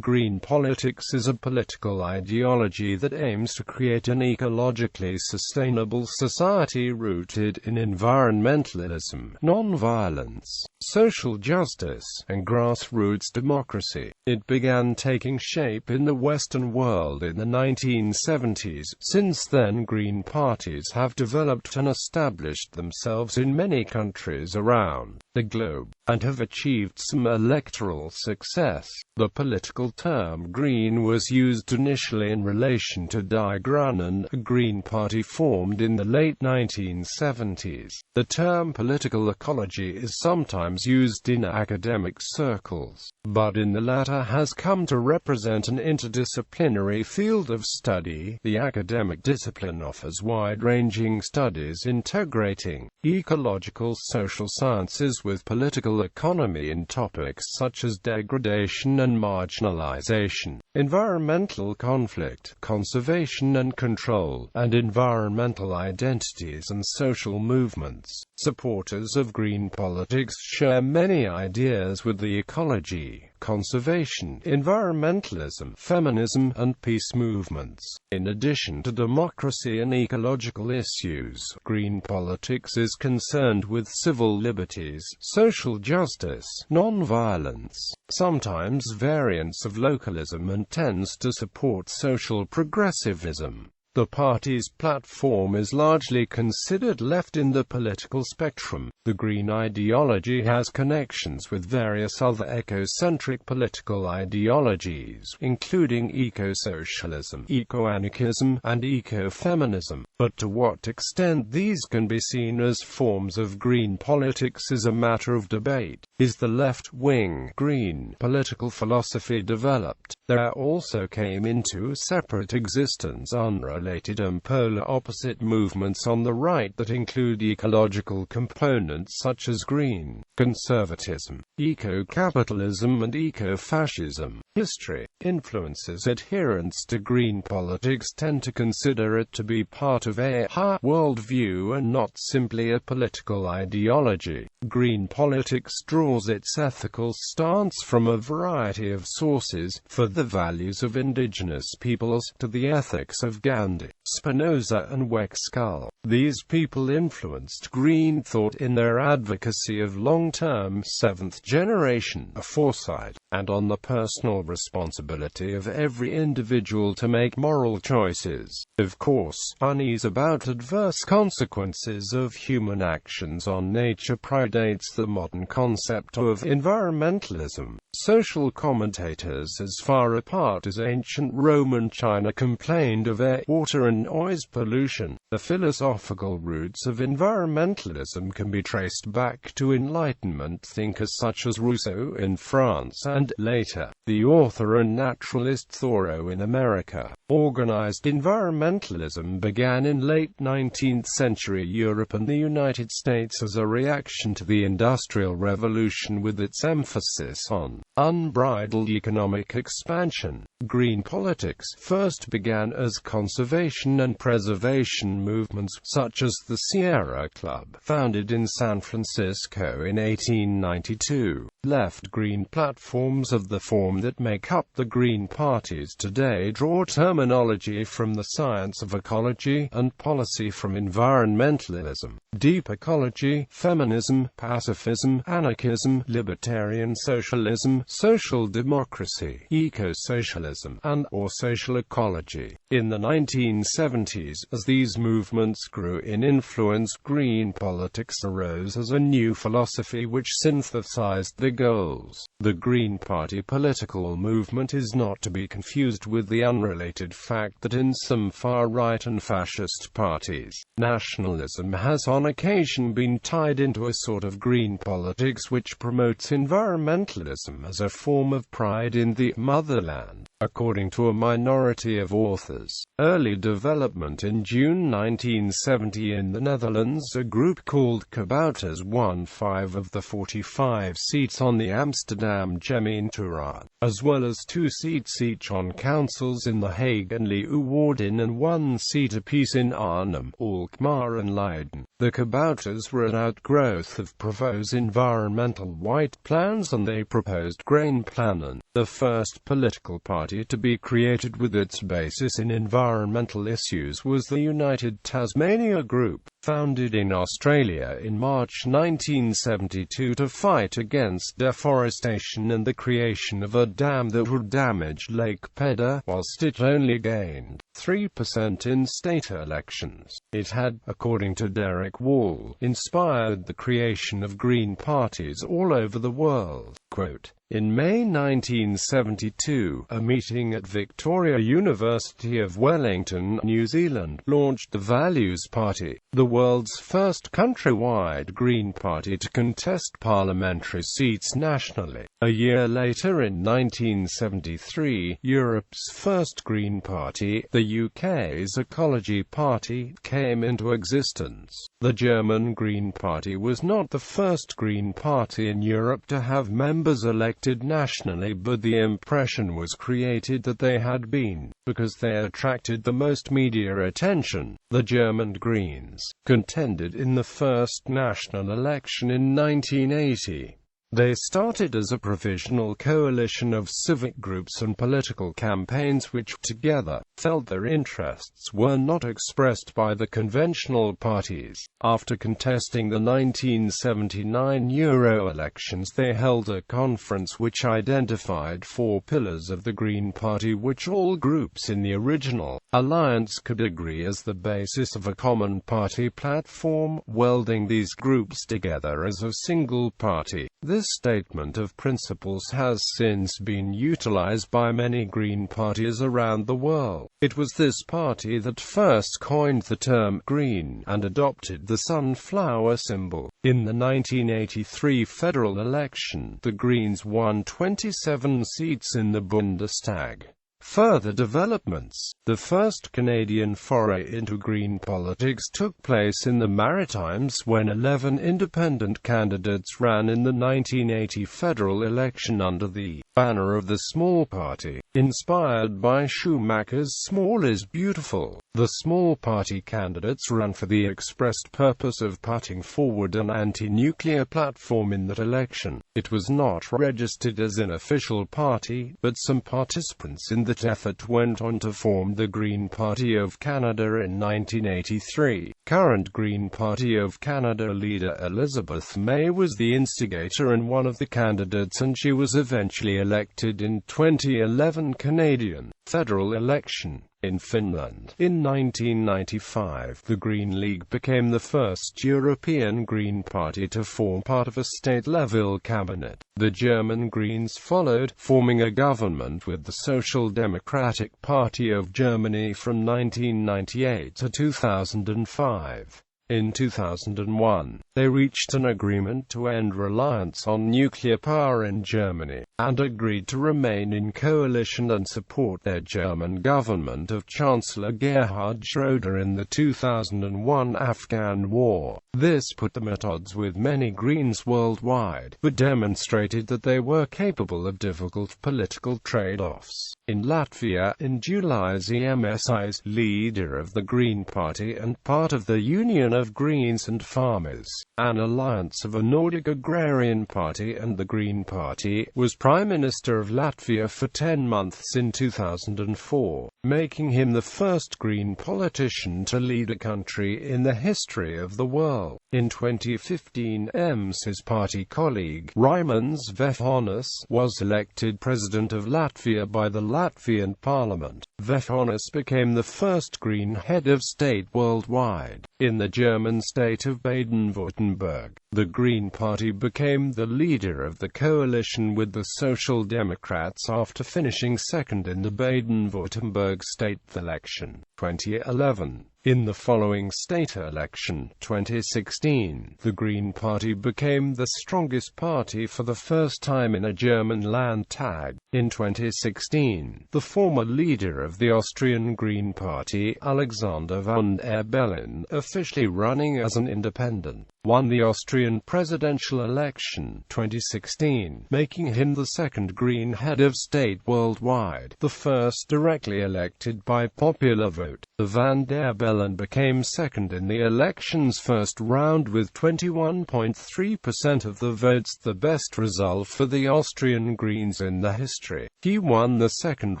Green politics is a political ideology that aims to create an ecologically sustainable society rooted in environmentalism, nonviolence, social justice, and grassroots democracy. It began taking shape in the Western world in the 1970s. Since then, Green parties have developed and established themselves in many countries around the globe, and have achieved some electoral success. The political term Green was used initially in relation to Die Grünen, a Green party formed in the late 1970s. The term political ecology is sometimes used in academic circles, but in the latter has come to represent an interdisciplinary field of study. The academic discipline offers wide-ranging studies integrating ecological social sciences with political economy in topics such as degradation and marginalization, environmental conflict, conservation and control, and environmental identities and social movements. Supporters of green politics share many ideas with the ecology, conservation, environmentalism, feminism, and peace movements. In addition to democracy and ecological issues, green politics is concerned with civil liberties, social justice, non-violence, sometimes variants of localism, and tends to support social progressivism. The party's platform is largely considered left in the political spectrum. The Green ideology has connections with various other ecocentric political ideologies, including eco-socialism, eco-anarchism, and ecofeminism. But to what extent these can be seen as forms of green politics is a matter of debate. Is the left-wing green political philosophy developed? There also came into separate existence unrelated and polar opposite movements on the right that include ecological components such as green conservatism, eco-capitalism, and eco-fascism. History influences. Adherents to green politics tend to consider it to be part of a higher worldview and not simply a political ideology. Green politics draws its ethical stance from a variety of sources, from the values of indigenous peoples to the ethics of Gandhi, Spinoza, and Wexkull. These people influenced green thought in their advocacy of long-term seventh-generation foresight, and on the personal responsibility of every individual to make moral choices. Of course, unease about adverse consequences of human actions on nature predates the modern concept of environmentalism. Social commentators as far apart as ancient Rome and China complained of air, water, and noise pollution. The philosophical roots of environmentalism can be traced back to Enlightenment thinkers such as Rousseau in France and, later, the author and naturalist Thoreau in America. Organized environmentalism began in late 19th century Europe and the United States as a reaction to the Industrial Revolution with its emphasis on unbridled economic expansion. Green politics first began as conservation and preservation movements, such as the Sierra Club, founded in San Francisco in 1892. Left-green platforms of the form that make up the Green parties today draw terminology from the science of ecology and policy from environmentalism, deep ecology, feminism, pacifism, anarchism, libertarian socialism, social democracy, eco-socialism, and/or social ecology. In the 1970s, as these movements grew in influence, green politics arose as a new philosophy which synthesized the goals. The Green Party political movement is not to be confused with the unrelated fact that in some far-right and fascist parties, nationalism has on occasion been tied into a sort of green politics which promotes environmentalism as a form of pride in the motherland. According to a minority of authors, others. Early development. In June 1970 in the Netherlands, a group called Kabouters won 5 of the 45 seats on the Amsterdam Gemeenteraad, as well as 2 seats each on councils in The Hague and Leeuwarden and 1 seat apiece in Arnhem, Alkmaar and Leiden. The Kabouters were an outgrowth of Provo's environmental white plans, and they proposed Green Plannen, the first political party to be created with its basis in environmental issues was the United Tasmania Group, founded in Australia in March 1972 to fight against deforestation and the creation of a dam that would damage Lake Pedder, whilst it only gained 3% in state elections. It had, according to Derek Wall, inspired the creation of green parties all over the world. Quote, in May 1972, a meeting at Victoria University of Wellington, New Zealand, launched the Values Party, the world's first countrywide Green Party to contest parliamentary seats nationally. A year later, in 1973, Europe's first Green Party, the UK's Ecology Party, came into existence. The German Green Party was not the first Green Party in Europe to have members elected nationally, but the impression was created that they had been, because they attracted the most media attention. The German Greens contended in the first national election in 1980. They started as a provisional coalition of civic groups and political campaigns which, together, felt their interests were not expressed by the conventional parties. After contesting the 1979 Euro elections, they held a conference which identified 4 pillars of the Green Party which all groups in the original alliance could agree as the basis of a common party platform, welding these groups together as a single party. This statement of principles has since been utilized by many Green parties around the world. It was this party that first coined the term green and adopted the sunflower symbol. In the 1983 federal election, the Greens won 27 seats in the Bundestag. Further developments. The first Canadian foray into green politics took place in the Maritimes when 11 independent candidates ran in the 1980 federal election under the banner of the Small Party. Inspired by Schumacher's Small is Beautiful, the Small Party candidates ran for the expressed purpose of putting forward an anti-nuclear platform in that election. It was not registered as an official party, but some participants in that effort went on to form the Green Party of Canada in 1983. Current Green Party of Canada leader Elizabeth May was the instigator and one of the candidates, and she was eventually elected in 2011 Canadian federal election. In Finland, in 1995, the Green League became the first European Green Party to form part of a state-level cabinet. The German Greens followed, forming a government with the Social Democratic Party of Germany from 1998 to 2005. In 2001, they reached an agreement to end reliance on nuclear power in Germany, and agreed to remain in coalition and support their German government of Chancellor Gerhard Schroeder in the 2001 Afghan War. This put them at odds with many Greens worldwide, but demonstrated that they were capable of difficult political trade-offs. In Latvia, in July, ZMSI's leader of the Green Party and part of the Union of Greens and Farmers, an alliance of a Nordic agrarian party and the Green Party, was Prime Minister of Latvia for 10 months in 2004, making him the first Green politician to lead a country in the history of the world. In 2015, his party colleague, Raimons Vefonis, was elected President of Latvia by the Latvian Parliament. Vefonis became the first Green head of state worldwide. In the German state of Baden-Württemberg, the Green Party became the leader of the coalition with the Social Democrats after finishing second in the Baden-Württemberg state election. 2011. In the following state election, 2016, the Green Party became the strongest party for the first time in a German Landtag. In 2016, the former leader of the Austrian Green Party, Alexander von der Bellen, officially running as an independent, won the Austrian presidential election 2016, making him the second Green head of state worldwide, the first directly elected by popular vote. The van der Bellen became second in the election's first round with 21.3% of the votes, the best result for the Austrian Greens in the history. He won the second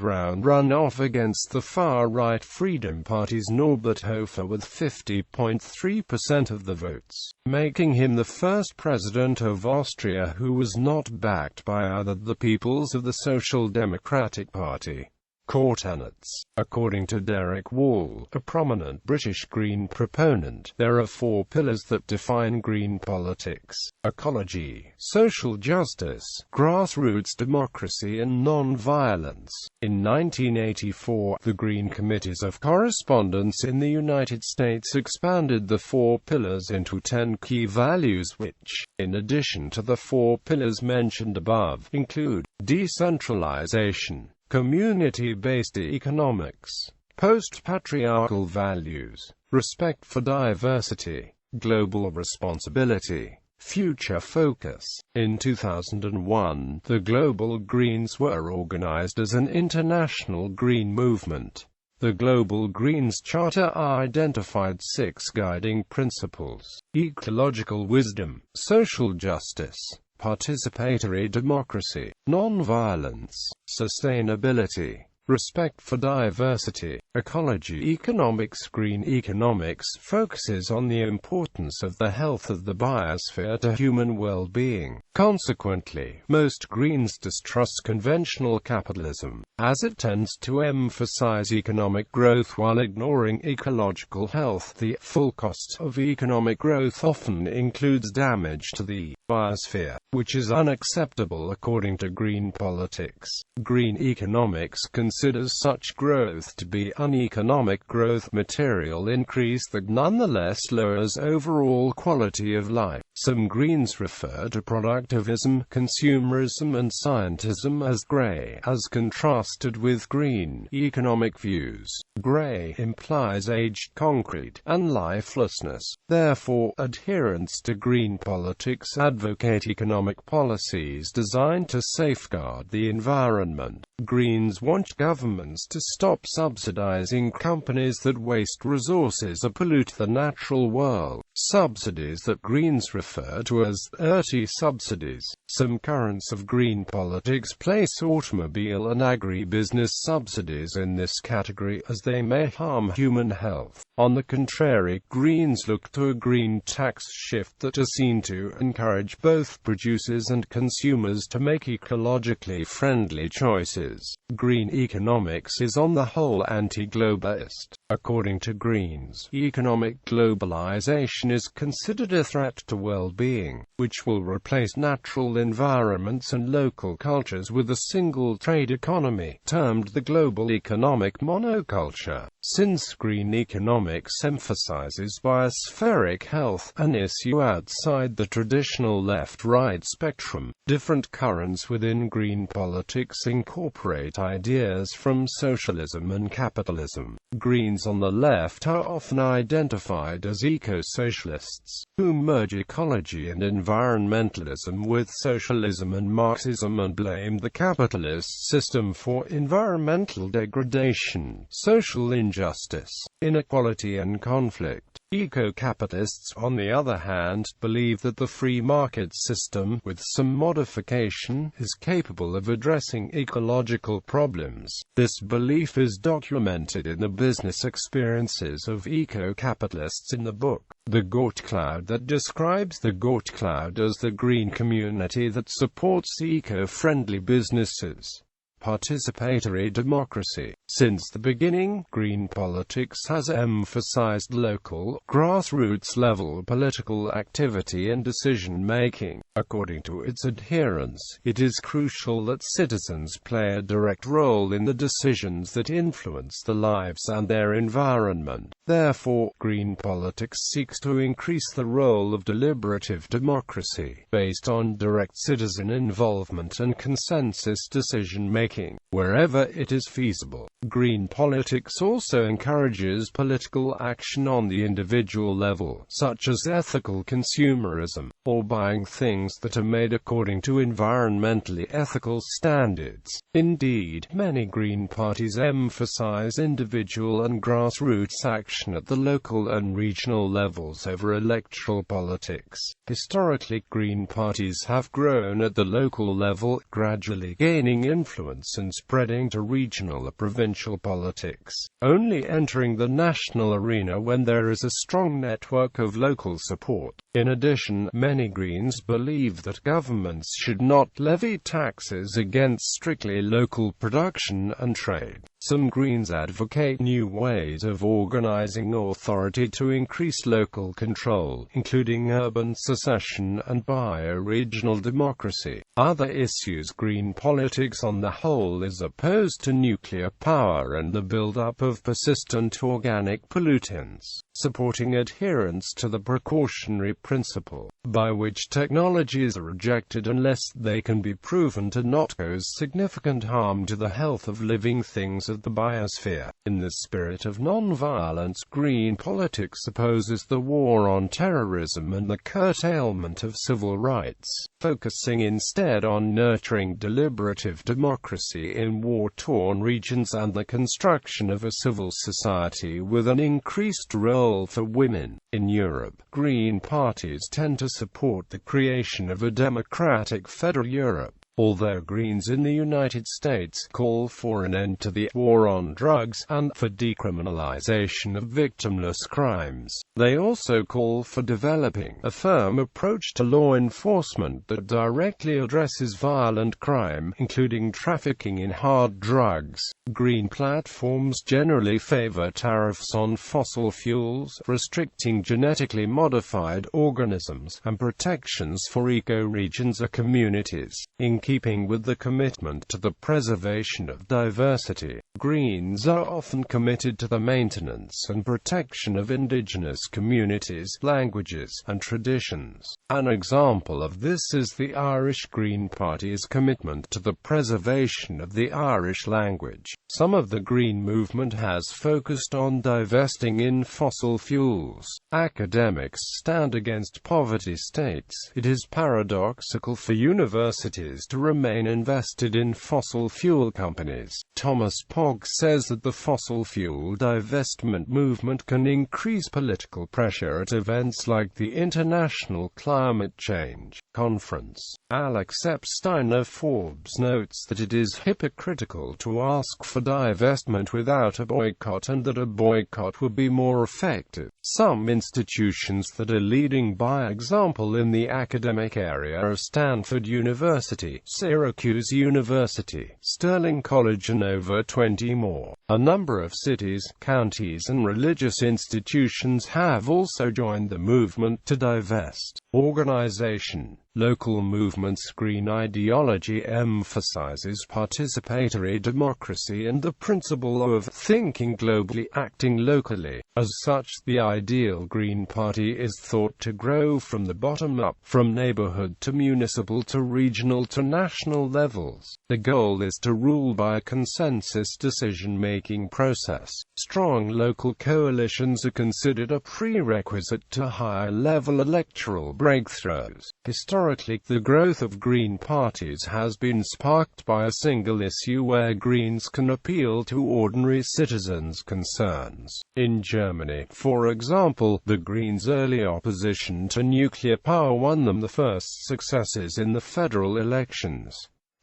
round runoff against the far-right Freedom Party's Norbert Hofer with 50.3% of the votes, making him the first president of Austria who was not backed by either the People's or the Social Democratic Party. Core tenets. According to Derek Wall, a prominent British Green proponent, there are four pillars that define Green politics: ecology, social justice, grassroots democracy, and non-violence. In 1984, the Green Committees of Correspondence in the United States expanded the four pillars into 10 key values which, in addition to the four pillars mentioned above, include decentralization, community-based economics, post-patriarchal values, respect for diversity, global responsibility, future focus. In 2001, the Global Greens were organized as an international green movement. The Global Greens Charter identified 6 guiding principles: ecological wisdom, social justice, participatory democracy, non-violence, sustainability, respect for diversity, ecology. Economics. Green economics focuses on the importance of the health of the biosphere to human well-being. Consequently, most Greens distrust conventional capitalism, as it tends to emphasize economic growth while ignoring ecological health. The full cost of economic growth often includes damage to the biosphere, which is unacceptable according to Green politics. Green economics considers such growth to be uneconomic growth. Material increase that nonetheless lowers overall quality of life. Some Greens refer to productivism, consumerism, and scientism as gray, as contrasted with green economic views. Gray implies aged concrete and lifelessness. Therefore, adherents to Green politics advocate economic policies designed to safeguard the environment. Greens want governments to stop subsidizing companies that waste resources or pollute the natural world. Subsidies that Greens refer to as dirty subsidies. Some currents of Green politics place automobile and agribusiness subsidies in this category as they may harm human health. On the contrary, Greens look to a green tax shift that is seen to encourage both producers and consumers to make ecologically friendly choices. Green economics is on the whole anti-globalist. According to Greens, economic globalization is considered a threat to well-being, which will replace natural environments and local cultures with a single trade economy, termed the global economic monoculture. Since Green economics emphasizes biospheric health, an issue outside the traditional left-right spectrum, different currents within Green politics incorporate ideas from socialism and capitalism. Greens on the left are often identified as eco-socialists, who merge ecology and environmentalism with socialism and Marxism and blame the capitalist system for environmental degradation, social injustice, inequality and conflict. Eco-capitalists, on the other hand, believe that the free market system, with some modification, is capable of addressing ecological problems. This belief is documented in the business experiences of eco-capitalists in the book, The Goat Cloud, that describes the Goat Cloud as the green community that supports eco-friendly businesses. Participatory democracy. Since the beginning, Green politics has emphasized local, grassroots-level political activity and decision-making. According to its adherents, it is crucial that citizens play a direct role in the decisions that influence their lives and their environment. Therefore, green politics seeks to increase the role of deliberative democracy, based on direct citizen involvement and consensus decision-making, wherever it is feasible. Green politics also encourages political action on the individual level, such as ethical consumerism, or buying things that are made according to environmentally ethical standards. Indeed, many green parties emphasize individual and grassroots action at the local and regional levels over electoral politics. Historically, green parties have grown at the local level, gradually gaining influence and spreading to regional or provincial politics, only entering the national arena when there is a strong network of local support. In addition, many Greens believe that governments should not levy taxes against strictly local production and trade. Some Greens advocate new ways of organizing authority to increase local control, including urban secession and bioregional democracy. Other issues: green politics on the whole is opposed to nuclear power and the build-up of persistent organic pollutants, supporting adherence to the precautionary principle, by which technologies are rejected unless they can be proven to not cause significant harm to the health of living things of the biosphere. In the spirit of nonviolence, green politics opposes the war on terrorism and the curtailment of civil rights, focusing instead on nurturing deliberative democracy in war-torn regions and the construction of a civil society with an increased role for women. In Europe, green parties tend to support the creation of a democratic federal Europe. Although Greens in the United States call for an end to the war on drugs and for decriminalization of victimless crimes, they also call for developing a firm approach to law enforcement that directly addresses violent crime, including trafficking in hard drugs. Green platforms generally favor tariffs on fossil fuels, restricting genetically modified organisms, and protections for ecoregions or communities. In keeping with the commitment to the preservation of diversity, Greens are often committed to the maintenance and protection of indigenous communities, languages, and traditions. An example of this is the Irish Green Party's commitment to the preservation of the Irish language. Some of the Green movement has focused on divesting in fossil fuels. Academics stand against poverty states. It is paradoxical for universities to remain invested in fossil fuel companies. Thomas Pogge says that the fossil fuel divestment movement can increase political pressure at events like the International Climate Change Conference. Alex Epstein of Forbes notes that it is hypocritical to ask for divestment without a boycott, and that a boycott would be more effective. Some institutions that are leading by example in the academic area are Stanford University, Syracuse University, Sterling College, and over 20 more. A number of cities, counties, and religious institutions have also joined the movement to divest. Organization. Local movements. Green ideology emphasizes participatory democracy and the principle of thinking globally, acting locally. As such, the ideal Green Party is thought to grow from the bottom up, from neighborhood to municipal to regional to national levels. The goal is to rule by a consensus decision-making process. Strong local coalitions are considered a prerequisite to higher-level electoral breakthroughs. Historically, the growth of Green parties has been sparked by a single issue where Greens can appeal to ordinary citizens' concerns. In Germany, for example, the Greens' early opposition to nuclear power won them the first successes in the federal elections.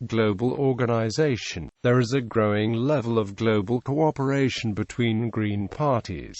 Global organization. There is a growing level of global cooperation between Green parties.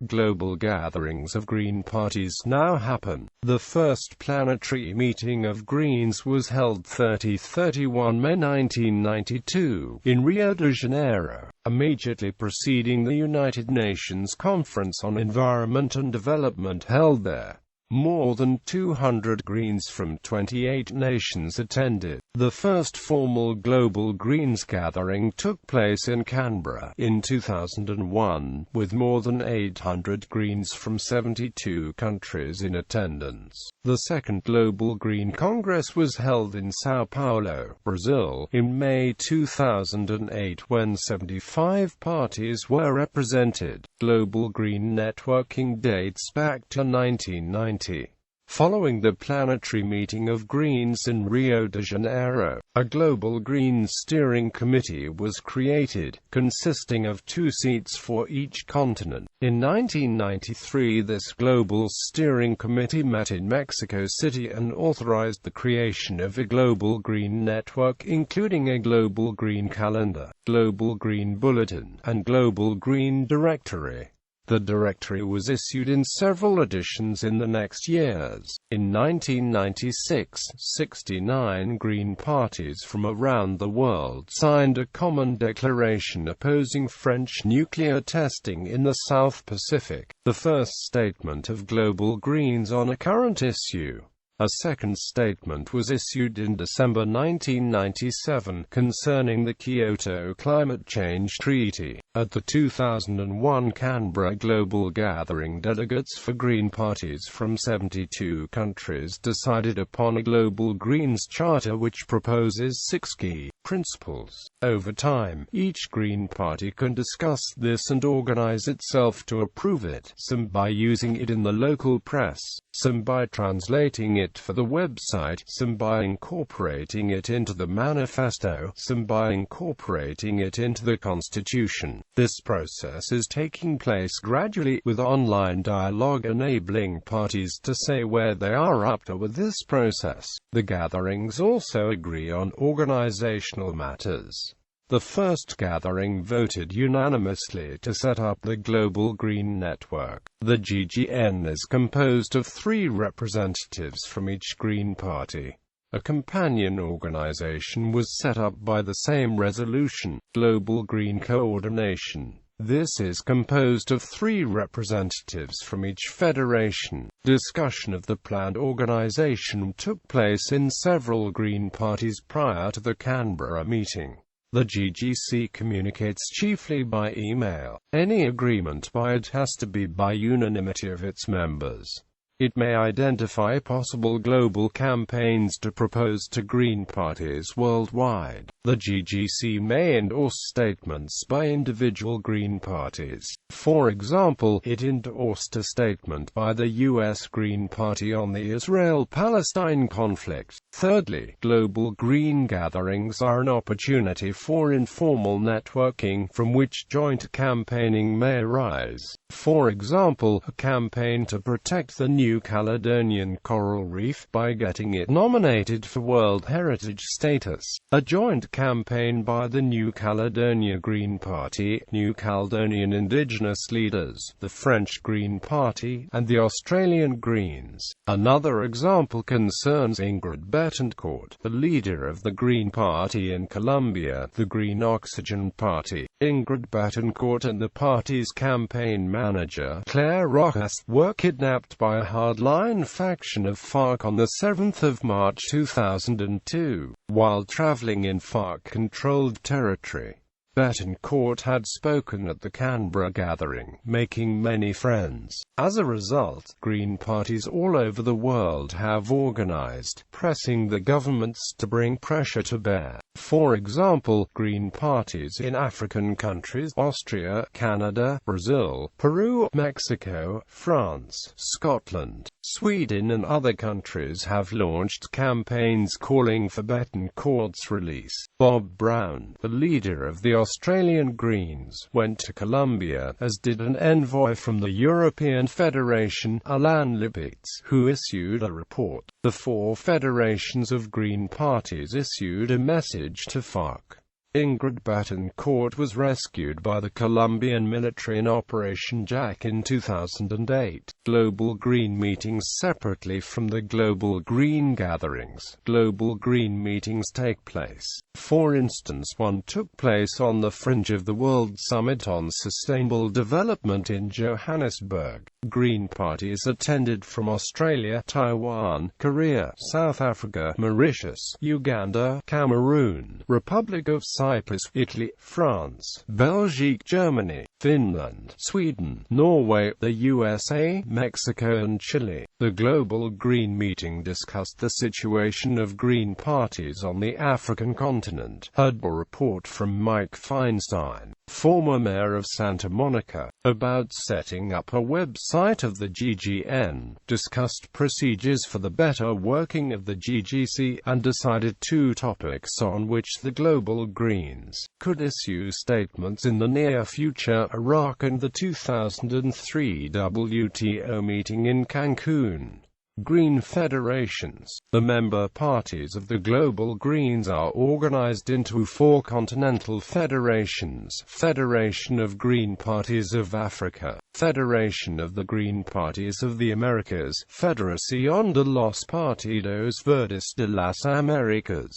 Global gatherings of Green parties now happen. The first Planetary meeting of Greens was held 30-31 May 1992 in Rio de Janeiro, immediately preceding the United Nations Conference on Environment and Development held there. More than 200 Greens from 28 nations attended. The first formal Global Greens gathering took place in Canberra in 2001, with more than 800 Greens from 72 countries in attendance. The second Global Green Congress was held in São Paulo, Brazil, in May 2008 when 75 parties were represented. Global Green networking dates back to 1990. Following the Planetary meeting of Greens in Rio de Janeiro, a Global Green Steering Committee was created, consisting of 2 seats for each continent. In 1993, this Global Steering Committee met in Mexico City and authorized the creation of a Global Green Network, including a Global Green Calendar, Global Green Bulletin, and Global Green Directory. The directory was issued in several editions in the next years. In 1996, 69 Green parties from around the world signed a common declaration opposing French nuclear testing in the South Pacific, the first statement of Global Greens on a current issue. A second statement was issued in December 1997 concerning the Kyoto Climate Change Treaty. At the 2001 Canberra Global Gathering, delegates for Green parties from 72 countries decided upon a Global Greens Charter which proposes 6 key principles. Over time, each Green party can discuss this and organize itself to approve it, some by using it in the local press, some by translating it for the website, some by incorporating it into the manifesto, some by incorporating it into the constitution. This process is taking place gradually, with online dialogue enabling parties to say where they are up to with this process. The gatherings also agree on organizational matters. The first gathering voted unanimously to set up the Global Green Network. The GGN is composed of 3 representatives from each Green party. A companion organization was set up by the same resolution, Global Green Coordination. This is composed of 3 representatives from each federation. Discussion of the planned organization took place in several Green parties prior to the Canberra meeting. The GGC communicates chiefly by email. Any agreement by it has to be by unanimity of its members. It may identify possible global campaigns to propose to Green parties worldwide. The GGC may endorse statements by individual Green parties. For example, it endorsed a statement by the U.S. Green Party on the Israel-Palestine conflict. Thirdly, Global Green gatherings are an opportunity for informal networking, from which joint campaigning may arise. For example, a campaign to protect the New Caledonian coral reef by getting it nominated for World Heritage status. A joint campaign by the New Caledonia Green Party, New Caledonian Indigenous leaders, the French Green Party, and the Australian Greens. Another example concerns Ingrid Betancourt, the leader of the Green Party in Colombia, the Green Oxygen Party. Ingrid Betancourt and the party's campaign manager, Claire Rojas, were kidnapped by a hardline faction of FARC on the 7th of March 2002, while traveling in FARC-controlled territory. Betancourt had spoken at the Canberra gathering, making many friends. As a result, Green parties all over the world have organized, pressing the governments to bring pressure to bear. For example, Green parties in African countries, Austria, Canada, Brazil, Peru, Mexico, France, Scotland, Sweden and other countries have launched campaigns calling for Betancourt's release. Bob Brown, the leader of the Australian Greens, went to Colombia, as did an envoy from the European Federation, Alain Lipitz, who issued a report. The 4 federations of Green parties issued a message to FARC. Ingrid Betancourt was rescued by the Colombian military in Operation Jack in 2008. Global Green meetings separately from the Global Green gatherings. Global Green meetings take place. For instance, one took place on the fringe of the World Summit on Sustainable Development in Johannesburg. Green parties attended from Australia, Taiwan, Korea, South Africa, Mauritius, Uganda, Cameroon, Republic of Cyprus, Italy, France, Belgium, Germany, Finland, Sweden, Norway, the USA, Mexico and Chile. The Global Green meeting discussed the situation of green parties on the African continent. Heard a report from Mike Feinstein, former mayor of Santa Monica, about setting up a website of the GGN, discussed procedures for the better working of the GGC, and decided 2 topics on which the Global Greens could issue statements in the near future: Iraq and the 2003 WTO meeting in Cancun. Green federations. The member parties of the Global Greens are organized into 4 continental federations: Federation of Green Parties of Africa, Federation of the Green Parties of the Americas, Federación de los Partidos Verdes de las Américas,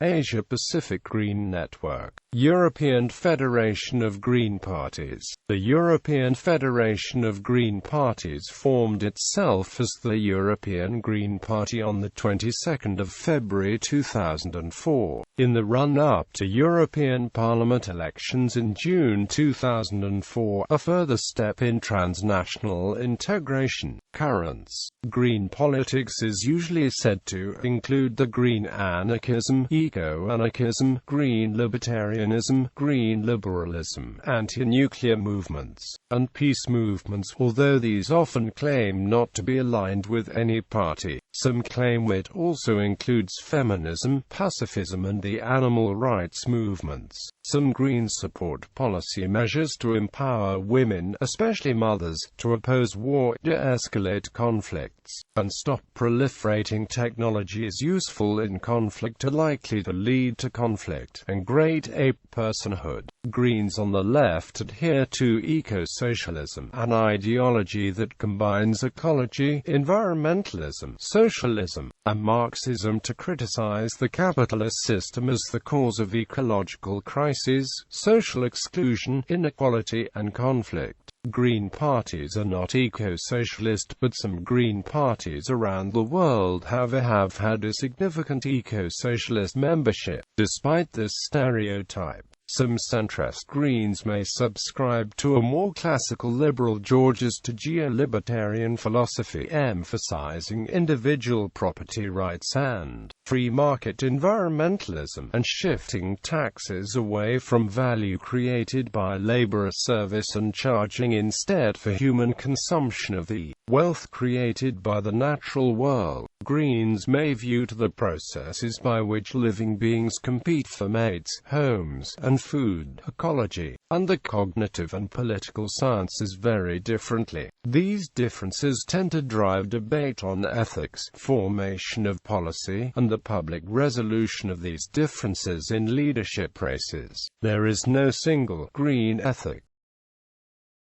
Asia-Pacific Green Network, European Federation of Green Parties. The European Federation of Green Parties formed itself as the European Green Party on the 22nd of February 2004. In the run-up to European Parliament elections in June 2004, a further step in transnational integration. Currents. Green politics is usually said to include the green anarchism, eco-anarchism, green libertarianism, green liberalism, anti-nuclear movements, and peace movements, although these often claim not to be aligned with any party. Some claim it also includes feminism, pacifism and the animal rights movements. Some Greens support policy measures to empower women, especially mothers, to oppose war, de-escalate conflicts, and stop proliferating technologies useful in conflict or likely to lead to conflict, and grade A personhood. Greens on the left adhere to eco-socialism, an ideology that combines ecology, environmentalism, socialism, and Marxism to criticize the capitalist system as the cause of ecological crises, social exclusion, inequality, and conflict. Green parties are not eco-socialist, but some green parties around the world have had a significant eco-socialist membership. Despite this stereotype, some centrist Greens may subscribe to a more classical liberal Georges-to-Geo-libertarian philosophy, emphasizing individual property rights and free market environmentalism, and shifting taxes away from value created by labor or service and charging instead for human consumption of the wealth created by the natural world. Greens may view the processes by which living beings compete for mates, homes, and food, ecology, and the cognitive and political sciences very differently. These differences tend to drive debate on ethics, formation of policy, and the public resolution of these differences in leadership races. There is no single green ethic.